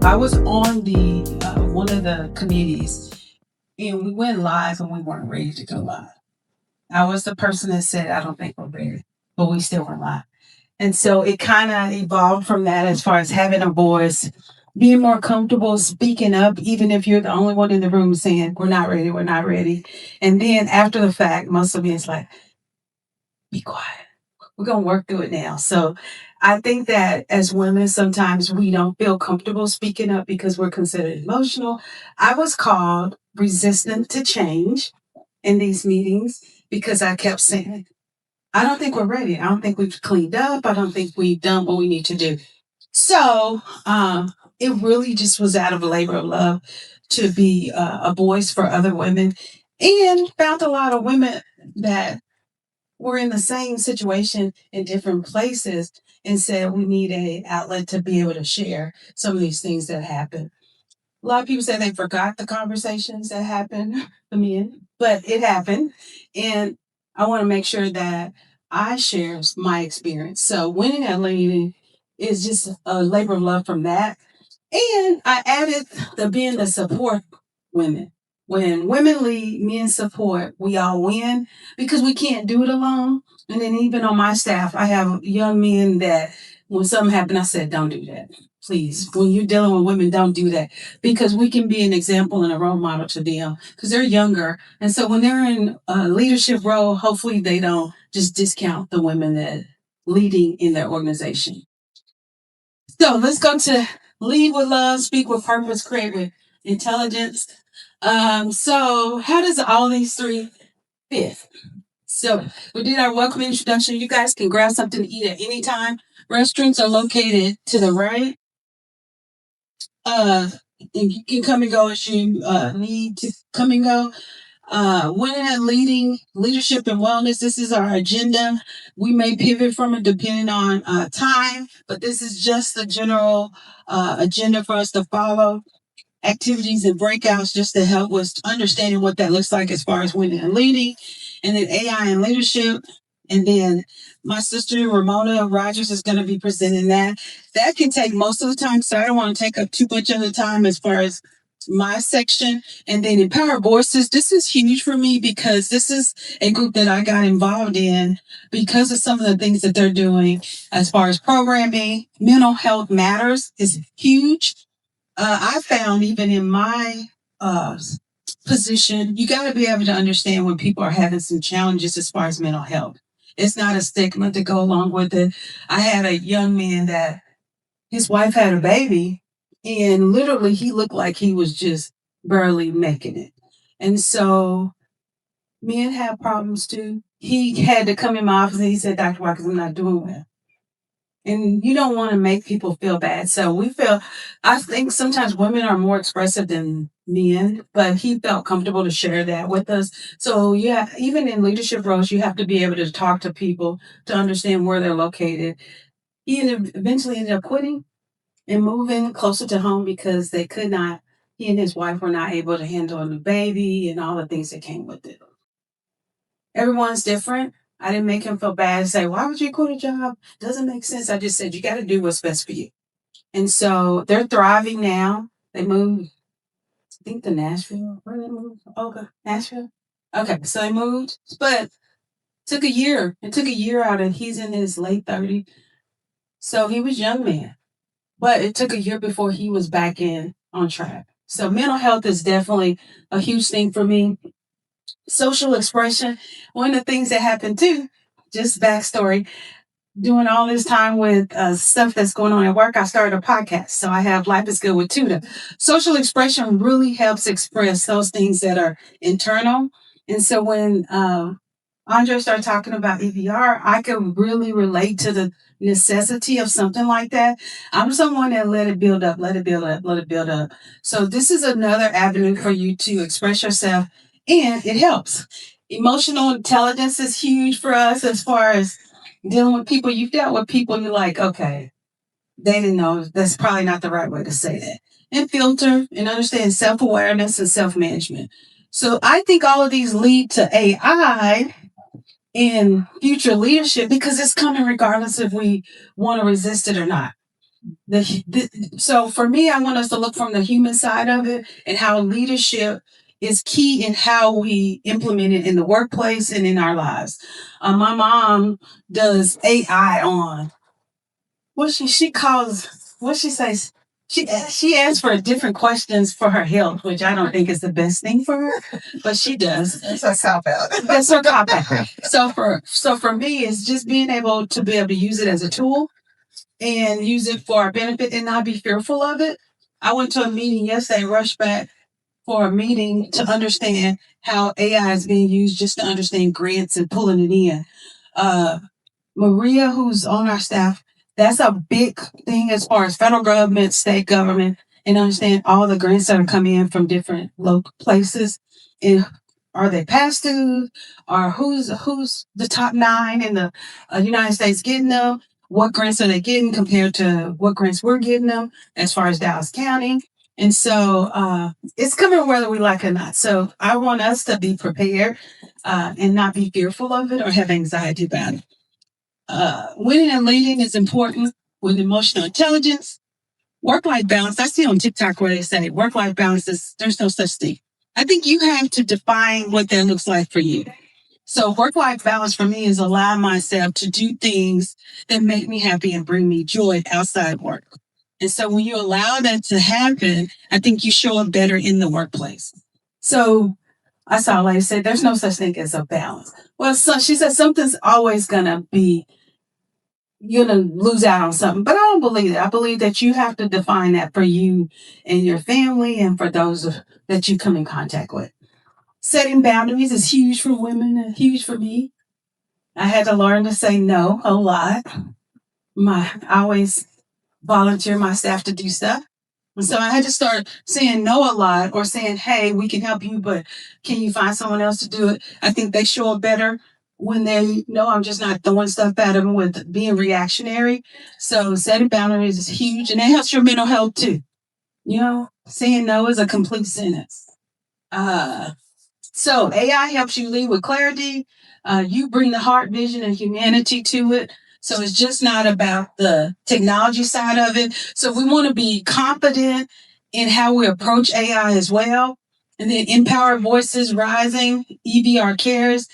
I was on the one of the committees, and we went live, and we weren't ready to go live. I was the person that said, "I don't think we're ready," but we still went live. And so it kind of evolved from that, as far as having a voice, being more comfortable speaking up, even if you're the only one in the room saying, "We're not ready, we're not ready." And then after the fact, most of me is like, "Be quiet. We're going to work through it now." So I think that as women, sometimes we don't feel comfortable speaking up because we're considered emotional. I was called resistant to change in these meetings because I kept saying, "I don't think we're ready. I don't think we've cleaned up. I don't think we've done what we need to do." So it really just was out of a labor of love to be a voice for other women, and found a lot of women that were in the same situation in different places, and said we need a outlet to be able to share some of these things that happen. A lot of people say they forgot the conversations that happened for men, but it happened. And I want to make sure that I share my experience. So winning at leading is just a labor of love from that. And I added the being the support women. When women lead, men support, we all win because we can't do it alone. And then even on my staff, I have young men that when something happened, I said, "Don't do that. Please, when you're dealing with women, don't do that," because we can be an example and a role model to them because they're younger. And so when they're in a leadership role, hopefully they don't just discount the women that leading in their organization. So let's go to lead with love, speak with purpose, create with intelligence. So how does all these three fit? So we did our welcome introduction. You guys can grab something to eat at any time. Restaurants are located to the right. And you can come and go as you need to come and go. Winning and leading, leadership and wellness. This is our agenda. We may pivot from it depending on time, but this is just the general agenda for us to follow. Activities and breakouts just to help with understanding what that looks like as far as winning and leading, and then AI and leadership. And then my sister Ramona Rogers is going to be presenting that. That can take most of the time, so I don't want to take up too much of the time as far as my section. And then Empower Voices, this is huge for me because this is a group that I got involved in because of some of the things that they're doing as far as programming. Mental health matters is huge. I found even in my uh, position, you got to be able to understand when people are having some challenges as far as mental health. It's not a stigma to go along with it. I had a young man that his wife had a baby, and literally he looked like he was just barely making it. And so men have problems too. He had to come in my office and he said, "Dr. Watkins, I'm not doing well." And you don't want to make people feel bad. So I think sometimes women are more expressive than men, but he felt comfortable to share that with us. So yeah, even in leadership roles, you have to be able to talk to people to understand where they're located. Eventually ended up quitting and moving closer to home because he and his wife were not able to handle a new baby and all the things that came with it. Everyone's different. I didn't make him feel bad and say, "Why would you quit a job? Doesn't make sense." I just said, "You got to do what's best for you." And so they're thriving now. They moved, I think, to Nashville. Where did they move? Okay, Nashville. Okay, so they moved, but took a year. It took a year out, and he's in his late 30s. So he was a young man, but it took a year before he was back in on track. So mental health is definitely a huge thing for me. Social expression, one of the things that happened too, just backstory, doing all this time with stuff that's going on at work, I started a podcast. So I have Life is Good with Tuda. Social expression really helps express those things that are internal. And so when Andre started talking about EVR, I could really relate to the necessity of something like that. I'm someone that let it build up, let it build up, let it build up. So this is another avenue for you to express yourself, and it helps. Emotional intelligence is huge for us as far as dealing with people. You've dealt with people, you're like, okay, they didn't know. That's probably not the right way to say that. And filter and understand self awareness and self management. So I think all of these lead to AI in future leadership because it's coming regardless if we want to resist it or not. So for me, I want us to look from the human side of it and how leadership is key in how we implement it in the workplace and in our lives. My mom does AI on what she calls what she says. She asks for different questions for her health, which I don't think is the best thing for her, but she does. It's a cop out. That's her cop out. So for me, it's just being able to use it as a tool and use it for our benefit and not be fearful of it. I went to a meeting yesterday, rushed back for a meeting to understand how AI is being used just to understand grants and pulling it in. Uh, Maria, who's on our staff, that's a big thing as far as federal government, state government, and understand all the grants that are coming in from different local places. And are they past due? Or who's the top nine in the United States getting them? What grants are they getting compared to what grants we're getting them as far as Dallas County? And so it's coming whether we like it or not. So I want us to be prepared and not be fearful of it or have anxiety about it. Winning and leading is important with emotional intelligence. Work-life balance, I see on TikTok where they say work-life balance is, there's no such thing. I think you have to define what that looks like for you. So work-life balance for me is allowing myself to do things that make me happy and bring me joy outside work. And so when you allow that to happen, I think you show up better in the workplace. So I saw a lady say, there's no such thing as a balance. Well, so she said something's always going to be, you're going to lose out on something. But I don't believe that. I believe that you have to define that for you and your family and for those that you come in contact with. Setting boundaries is huge for women and huge for me. I had to learn to say no a lot. I always volunteer my staff to do stuff. And so I had to start saying no a lot or saying, hey, we can help you, but can you find someone else to do it? I think they show up better when they know I'm just not throwing stuff at them with being reactionary. So setting boundaries is huge, and that helps your mental health too. Saying no is a complete sentence. So AI helps you lead with clarity. You bring the heart, vision, and humanity to it. So it's just not about the technology side of it. So we want to be confident in how we approach AI as well. And then Empowered Voices Rising, EVR Cares,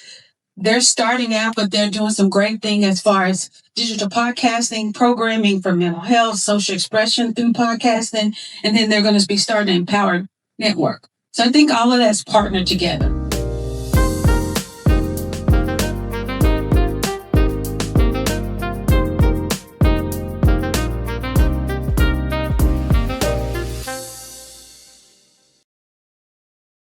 they're starting out, but they're doing some great thing as far as digital podcasting, programming for mental health, social expression through podcasting. And then they're going to be starting an Empowered Network. So I think all of that's partnered together.